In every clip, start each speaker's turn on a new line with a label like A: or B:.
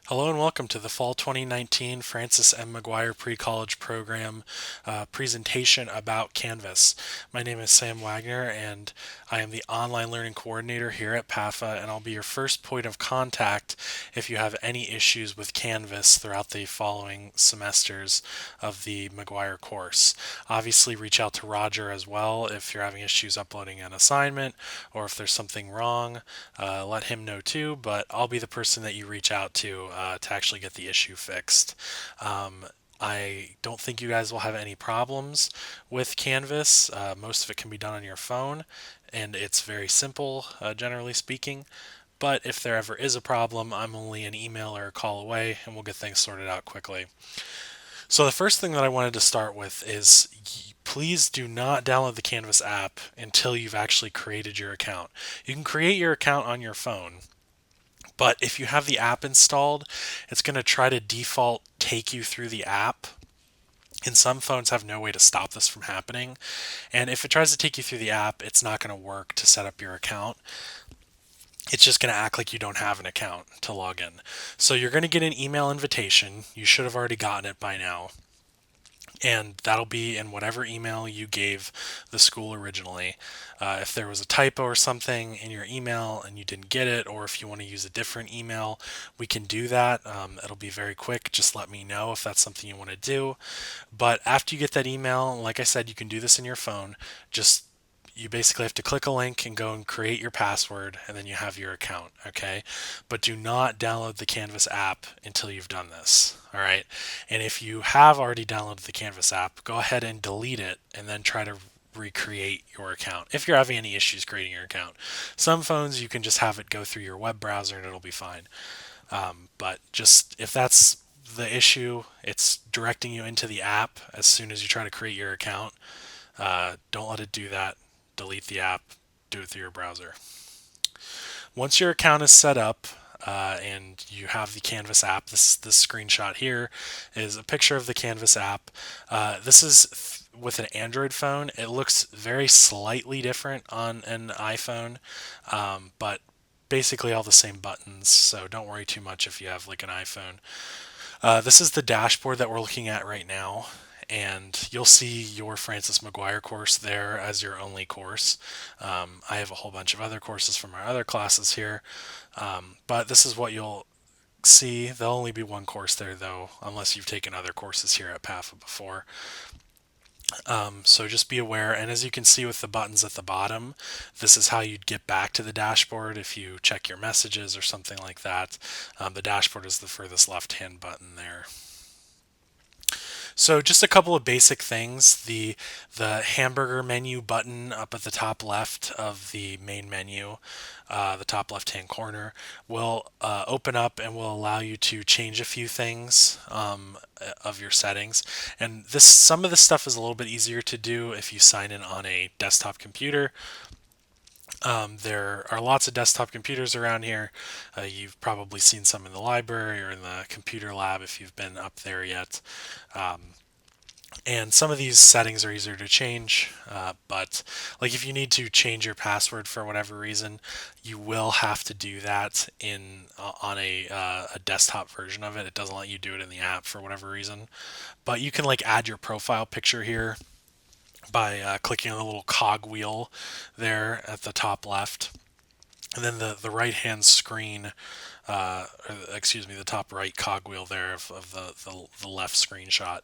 A: Hello and welcome to the Fall 2019 Francis M. Maguire Pre-College Program presentation about Canvas. My name is Sam Wagner and I am the Online Learning Coordinator here at PAFA, and I'll be your first point of contact if you have any issues with Canvas throughout the following semesters of the Maguire course. Obviously reach out to Roger as well if you're having issues uploading an assignment or if there's something wrong. Let him know too, but I'll be the person that you reach out to actually get the issue fixed. Um, I don't think you guys will have any problems with Canvas. Most of it can be done on your phone, and it's very simple, generally speaking. But if there ever is a problem, I'm only an email or a call away, and we'll get things sorted out quickly. So, the first thing that I wanted to start with is please do not download the Canvas app until you've actually created your account. You can create your account on your phone, but if you have the app installed, it's going to try to default take you through the app. And some phones have no way to stop this from happening. And if it tries to take you through the app, it's not going to work to set up your account. It's just going to act like you don't have an account to log in. So you're going to get an email invitation. You should have already gotten it by now, and that'll be in whatever email you gave the school originally. If there was a typo or something in your email and you didn't get it, or if you want to use a different email, we can do that. It'll be very quick. Just let me know if that's something you want to do. But after you get that email, like I said, you can do this in your phone. Just you basically have to click a link and go and create your password, and then you have your account, okay? But do not download the Canvas app until you've done this, all right? And if you have already downloaded the Canvas app, go ahead and delete it and then try to recreate your account if you're having any issues creating your account. Some phones you can just have it go through your web browser and it'll be fine. But just if that's the issue, it's directing you into the app as soon as you try to create your account. Don't let it do that. Delete the app, do it through your browser. Once your account is set up, and you have the Canvas app, this screenshot here is a picture of the Canvas app. This is with an Android phone. It looks very slightly different on an iPhone, but basically all the same buttons, so don't worry too much if you have like an iPhone. This is the dashboard that we're looking at right now, and you'll see your Francis Maguire course there as your only course. I have a whole bunch of other courses from our other classes here, but this is what you'll see. There'll only be one course there, though, unless you've taken other courses here at PAFA before. So just be aware. And as you can see with the buttons at the bottom, this is how you'd get back to the dashboard if you check your messages or something like that. The dashboard is the furthest left-hand button there. So just a couple of basic things. The hamburger menu button up at the top left of the main menu, the top left hand corner, will open up and will allow you to change a few things of your settings. And this some of this stuff is a little bit easier to do if you sign in on a desktop computer. There are lots of desktop computers around here. You've probably seen some in the library or in the computer lab if you've been up there yet. And some of these settings are easier to change, but like if you need to change your password for whatever reason, you will have to do that in on a desktop version of it. It doesn't let you do it in the app for whatever reason. But you can like add your profile picture here by clicking on the little cog wheel there at the top left. And then the right hand screen, excuse me, the top right cogwheel there of the left screenshot.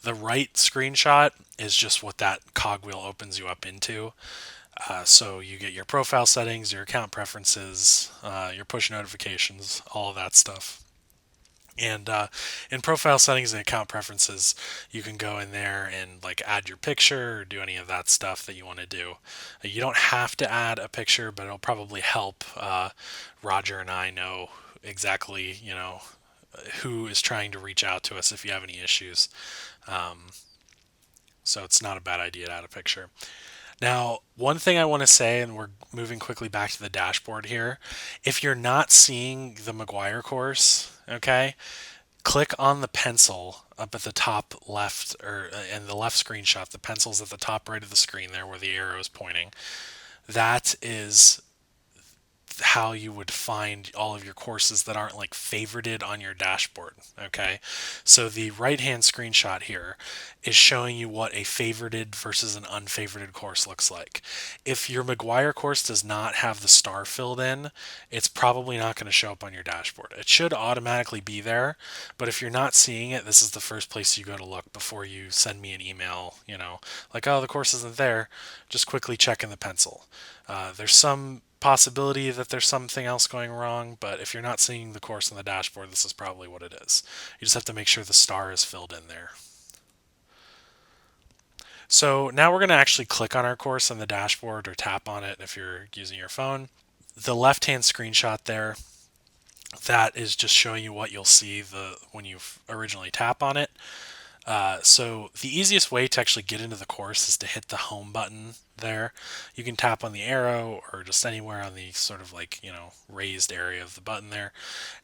A: The right screenshot is just what that cogwheel opens you up into. So you get your profile settings, your account preferences, your push notifications, all of that stuff. And in profile settings and account preferences, you can go in there and like add your picture or do any of that stuff that you want to do. You don't have to add a picture, but it'll probably help Roger and I know exactly, who is trying to reach out to us if you have any issues. Um, so it's not a bad idea to add a picture. Now, one thing I want to say, and we're moving quickly back to the dashboard here, if you're not seeing the Maguire course, okay, click on the pencil up at the top left or in the left screenshot. The pencil's at the top right of the screen there where the arrow is pointing. That is how you would find all of your courses that aren't like favorited on your dashboard. Okay, so the right hand screenshot here is showing you what a favorited versus an unfavorited course looks like. If your Maguire course does not have the star filled in, it's probably not going to show up on your dashboard. It should automatically be there, but if you're not seeing it, this is the first place you go to look before you send me an email, like, oh, the course isn't there. Just quickly check in the pencil. There's some possibility that there's something else going wrong, but if you're not seeing the course on the dashboard, this is probably what it is. You just have to make sure the star is filled in there. So now we're going to actually click on our course on the dashboard or tap on it if you're using your phone. The left-hand screenshot there, that is just showing you what you'll see when you originally tap on it. So the easiest way to actually get into the course is to hit the home button there. You can tap on the arrow or just anywhere on the sort of like, raised area of the button there.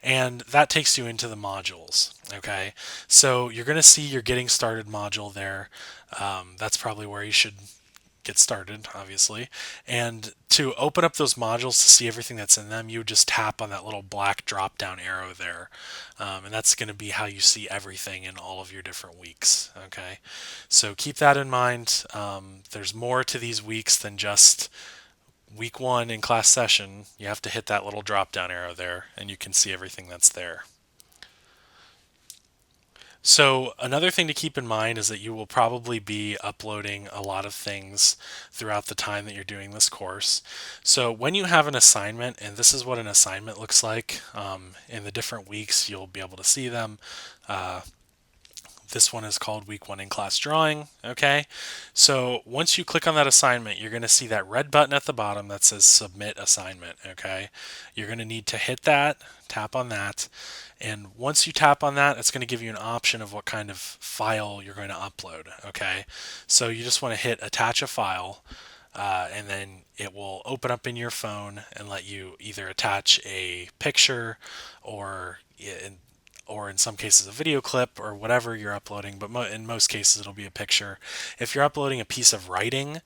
A: And that takes you into the modules. Okay. So you're going to see your getting started module there. That's probably where you should get started, obviously. And to open up those modules to see everything that's in them, you would just tap on that little black drop down arrow there. And that's going to be how you see everything in all of your different weeks. Okay, so keep that in mind. There's more to these weeks than just week 1 in class session. You have to hit that little drop down arrow there and you can see everything that's there. So another thing to keep in mind is that you will probably be uploading a lot of things throughout the time that you're doing this course. So when you have an assignment, and this is what an assignment looks like, in the different weeks, you'll be able to see them. This one is called Week 1 in Class Drawing. Okay, so once you click on that assignment, you're going to see that red button at the bottom that says Submit Assignment. Okay, you're going to need to hit that, tap on that, and once you tap on that, it's going to give you an option of what kind of file you're going to upload. Okay, so you just want to hit Attach a File, and then it will open up in your phone and let you either attach a picture or in some cases a video clip or whatever you're uploading, but in most cases it'll be a picture. If you're uploading a piece of writing,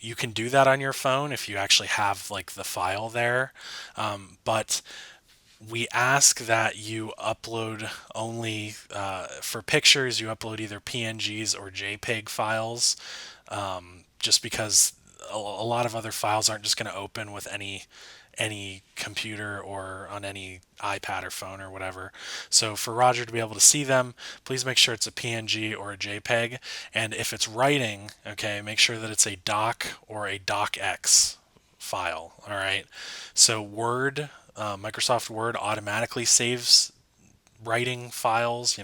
A: you can do that on your phone if you actually have like the file there, but we ask that you upload only, for pictures, you upload either PNGs or JPEG files, just because a lot of other files aren't just going to open with any computer or on any iPad or phone or whatever. So for Roger to be able to see them, please make sure it's a PNG or a JPEG. And if it's writing, okay, make sure that it's a doc or a docx file. All right. So Microsoft Word automatically saves writing files,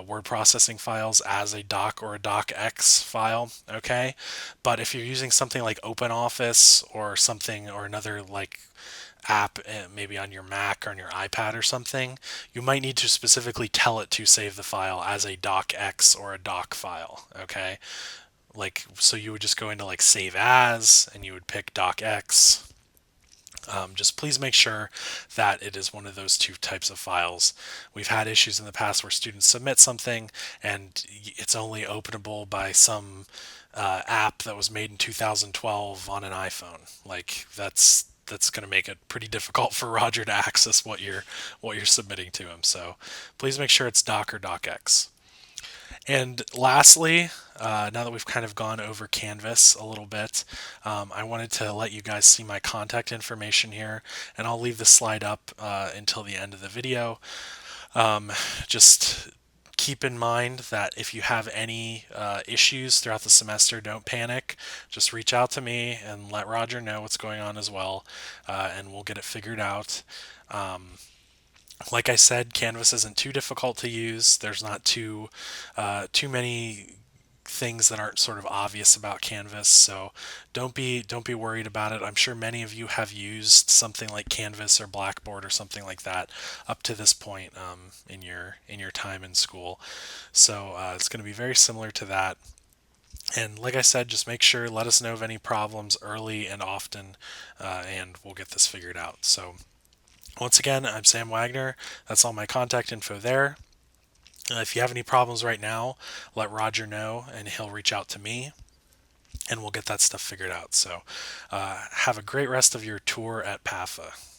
A: word processing files as a doc or a docx file. Okay, but if you're using something like OpenOffice or something or another like app, maybe on your Mac or on your iPad or something, you might need to specifically tell it to save the file as a docx or a doc file. Okay, like, so you would just go into like save as and you would pick docx. Just please make sure that it is one of those two types of files. We've had issues in the past where students submit something and it's only openable by some app that was made in 2012 on an iPhone. Like, that's going to make it pretty difficult for Roger to access what you're submitting to him. So please make sure it's doc or docx. And lastly, now that we've kind of gone over Canvas a little bit, I wanted to let you guys see my contact information here, and I'll leave the slide up until the end of the video. Just keep in mind that if you have any issues throughout the semester, don't panic. Just reach out to me and let Roger know what's going on as well, and we'll get it figured out. Like I said, Canvas isn't too difficult to use. There's not too many things that aren't sort of obvious about Canvas, so don't be worried about it. I'm sure many of you have used something like Canvas or Blackboard or something like that up to this point in your time in school. So it's going to be very similar to that. And like I said, just make sure, let us know of any problems early and often, and we'll get this figured out. So once again, I'm Sam Wagner. That's all my contact info there. If you have any problems right now, let Roger know and he'll reach out to me. and we'll get that stuff figured out. So have a great rest of your tour at PAFA.